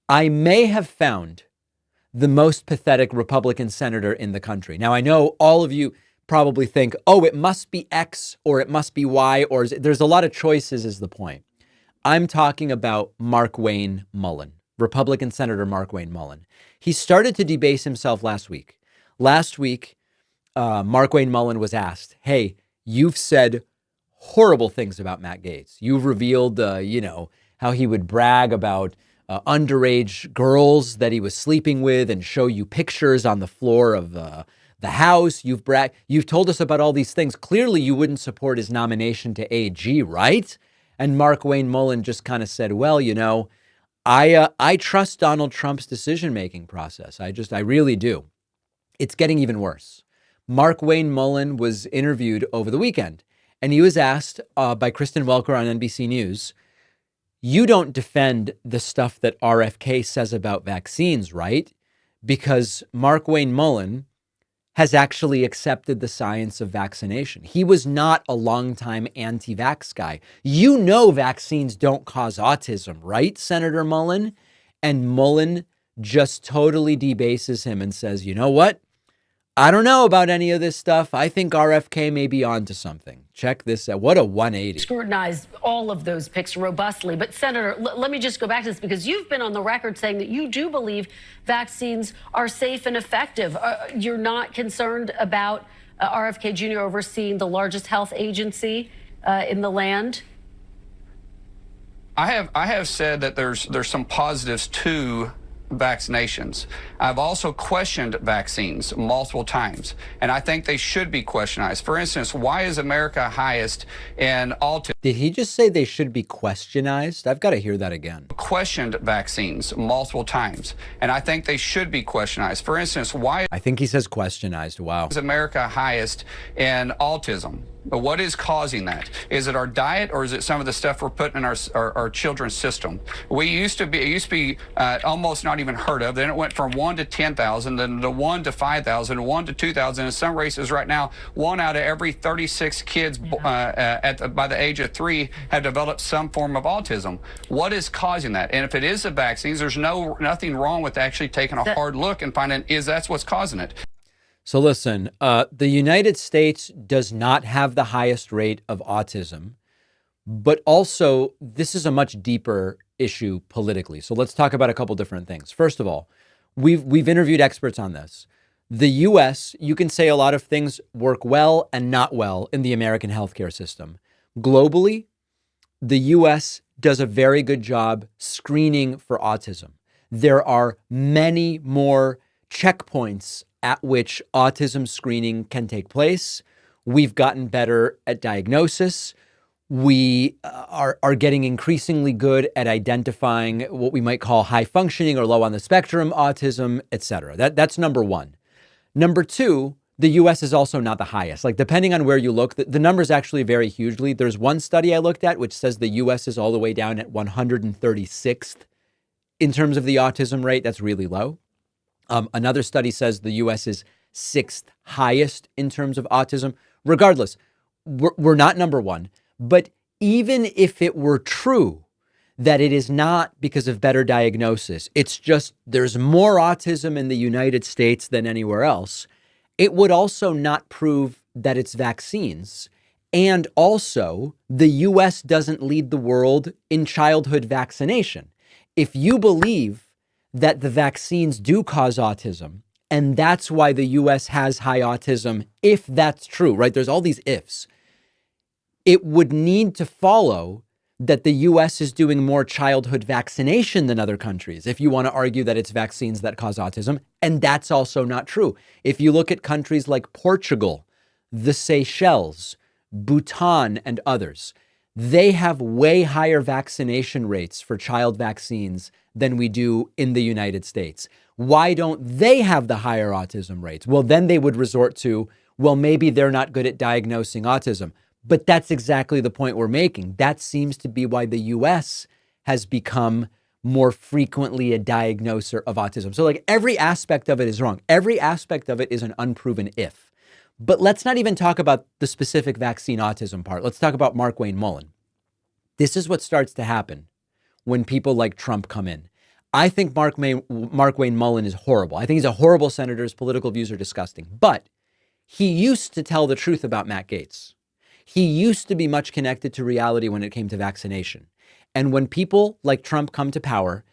I may have found the most pathetic Republican senator in the country. Now, I know all of you probably think, oh, it must be X or it must be Y, or there's a lot of choices is the point. I'm talking about Markwayne Mullin, Republican Senator Markwayne Mullin. He started to debase himself last week. Last week, Markwayne Mullin was asked, hey, you've said horrible things about Matt Gaetz. You've revealed, how he would brag about underage girls that he was sleeping with and show you pictures on the floor of the House. You've told us about all these things. Clearly, you wouldn't support his nomination to AG, right? And Markwayne Mullin just kind of said, well, I trust Donald Trump's decision-making process. I really do. It's getting even worse. Markwayne Mullin was interviewed over the weekend, and he was asked by Kristen Welker on NBC News, you don't defend the stuff that RFK says about vaccines, right? Because Markwayne Mullin has actually accepted the science of vaccination. He was not a longtime anti-vax guy. You know vaccines don't cause autism, right, Senator Mullin? And Mullin just totally debases him and says, you know what? I don't know about any of this stuff. I think RFK may be onto something. Check this out. What a 180. Scrutinized all of those picks robustly. But Senator, let me just go back to this because you've been on the record saying that you do believe vaccines are safe and effective. You're not concerned about RFK Jr. overseeing the largest health agency in the land? I have said that there's some positives to vaccinations. I've also questioned vaccines multiple times, and I think they should be questionized. For instance, why is America highest in autism? Did he just say they should be questionized? I've got to hear that again. Questioned vaccines multiple times, and I think they should be questionized. For instance, why I think he says questionized. Wow. is America highest in autism? But what is causing that? Is it our diet, or is it some of the stuff we're putting in our children's system? It used to be almost not even heard of. Then it went from 1 to 10,000, then to 1 to 5,000, 1 to 2,000. In some races right now, 1 out of every 36 kids by the age of 3 have developed some form of autism. What is causing that? And if it is the vaccines, there's nothing wrong with actually taking a hard look and finding that's what's causing it. So listen, the United States does not have the highest rate of autism, but also this is a much deeper issue politically. So let's talk about a couple different things. First of all, we've interviewed experts on this. The U.S., you can say a lot of things work well and not well in the American healthcare system. Globally, the U.S. does a very good job screening for autism. There are many more checkpoints at which autism screening can take place. We've gotten better at diagnosis. We are getting increasingly good at identifying what we might call high functioning or low on the spectrum autism, et cetera. That's number one. Number two, the U.S. is also not the highest. Like, depending on where you look, the numbers actually vary hugely. There's one study I looked at which says the U.S. is all the way down at 136th in terms of the autism rate. That's really low. Another study says the U.S. is 6th highest in terms of autism. Regardless, we're not number one. But even if it were true that it is not because of better diagnosis, it's just there's more autism in the United States than anywhere else, it would also not prove that it's vaccines. And also, the U.S. doesn't lead the world in childhood vaccination. If you believe that the vaccines do cause autism, and that's why the U.S. has high autism, if that's true, right? There's all these ifs. It would need to follow that the U.S. is doing more childhood vaccination than other countries, if you want to argue that it's vaccines that cause autism, and that's also not true. If you look at countries like Portugal, the Seychelles, Bhutan, and others, they have way higher vaccination rates for child vaccines than we do in the United States. Why don't they have the higher autism rates? Well, then they would resort to, well, maybe they're not good at diagnosing autism. But that's exactly the point we're making. That seems to be why the U.S. has become more frequently a diagnoser of autism. So like every aspect of it is wrong. Every aspect of it is an unproven if. But let's not even talk about the specific vaccine autism part. Let's talk about Markwayne Mullin. This is what starts to happen when people like Trump come in. I think Markwayne Mullin is horrible. I think he's a horrible senator. His political views are disgusting. But he used to tell the truth about Matt Gaetz. He used to be much connected to reality when it came to vaccination. And when people like Trump come to power,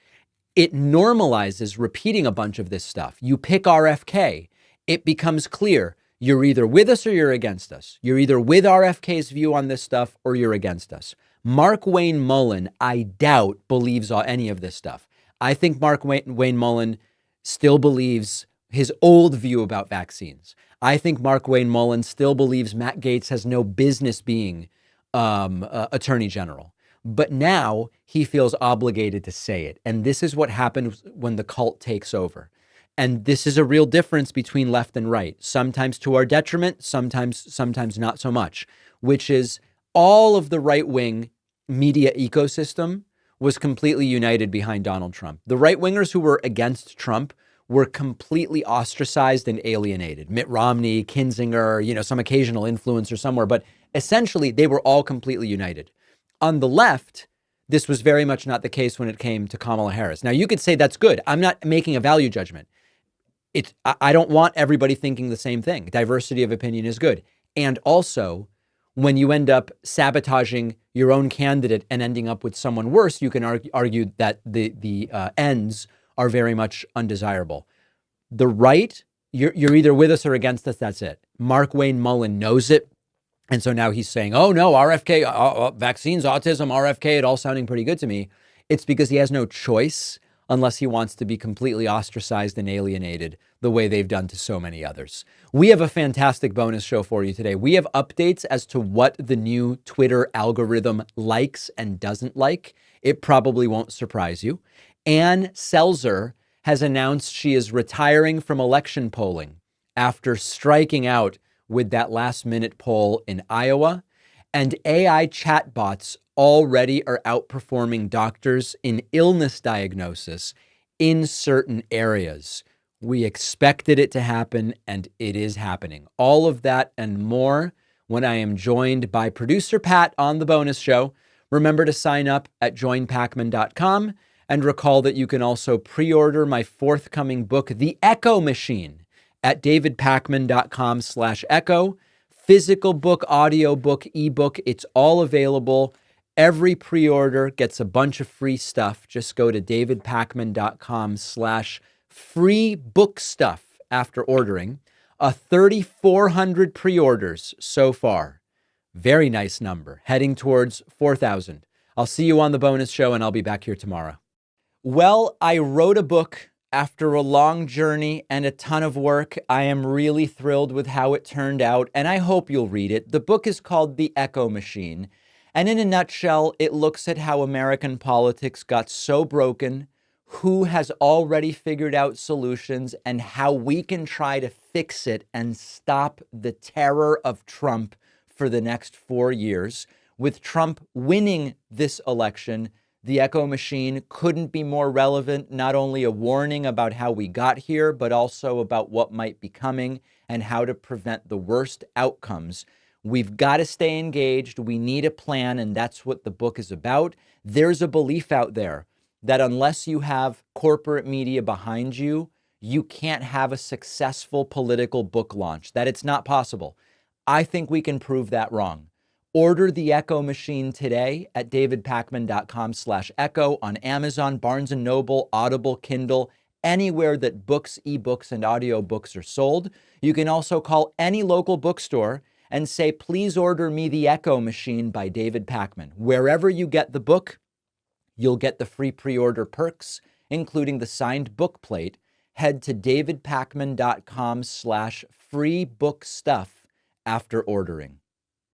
it normalizes repeating a bunch of this stuff. You pick RFK, it becomes clear you're either with us or you're against us. You're either with RFK's view on this stuff or you're against us. Markwayne Mullin, I doubt, believes any of this stuff. I think Markwayne Mullin still believes his old view about vaccines. I think Markwayne Mullin still believes Matt Gaetz has no business being attorney general. But now he feels obligated to say it. And this is what happens when the cult takes over. And this is a real difference between left and right, sometimes to our detriment, sometimes not so much, which is all of the right-wing media ecosystem was completely united behind Donald Trump. The right-wingers who were against Trump were completely ostracized and alienated. Mitt Romney, Kinzinger, some occasional influencer somewhere, but essentially they were all completely united. On the left, this was very much not the case when it came to Kamala Harris. Now, you could say that's good. I'm not making a value judgment. I don't want everybody thinking the same thing. Diversity of opinion is good. And also, when you end up sabotaging your own candidate and ending up with someone worse, you can argue that the ends are very much undesirable. The right, you're either with us or against us. That's it. Markwayne Mullin knows it. And so now he's saying, oh, no, RFK, vaccines, autism, RFK, it all sounding pretty good to me. It's because he has no choice unless he wants to be completely ostracized and alienated the way they've done to so many others. We have a fantastic bonus show for you today. We have updates as to what the new Twitter algorithm likes and doesn't like. It probably won't surprise you. Ann Selzer has announced she is retiring from election polling after striking out with that last-minute poll in Iowa. And AI chatbots already are outperforming doctors in illness diagnosis in certain areas. We expected it to happen, and it is happening. All of that and more when I am joined by producer Pat on the bonus show. Remember to sign up at joinpacman.com, and recall that you can also pre-order my forthcoming book, The Echo Machine, at davidpacman.com/echo. Physical book, audio book, ebook, it's all available. Every pre-order gets a bunch of free stuff. Just go to davidpacman.com/free book stuff after ordering. 3,400 pre-orders so far. Very nice number, heading towards 4,000. I'll see you on the bonus show, and I'll be back here tomorrow. Well, I wrote a book after a long journey and a ton of work. I am really thrilled with how it turned out, and I hope you'll read it. The book is called The Echo Machine, and in a nutshell, it looks at how American politics got so broken, who has already figured out solutions, and how we can try to fix it and stop the terror of Trump for the next 4 years. With Trump winning this election, The Echo Machine couldn't be more relevant, not only a warning about how we got here, but also about what might be coming and how to prevent the worst outcomes. We've got to stay engaged. We need a plan, and that's what the book is about. There's a belief out there that unless you have corporate media behind you, you can't have a successful political book launch, that it's not possible. I think we can prove that wrong. Order The Echo Machine today at davidpacman.com/echo on Amazon, Barnes & Noble, Audible, Kindle, anywhere that books, ebooks, and audiobooks are sold. You can also call any local bookstore and say, please order me The Echo Machine by David Pacman. Wherever you get the book, you'll get the free pre-order perks, including the signed book plate. Head to davidpacman.com/free book stuff after ordering.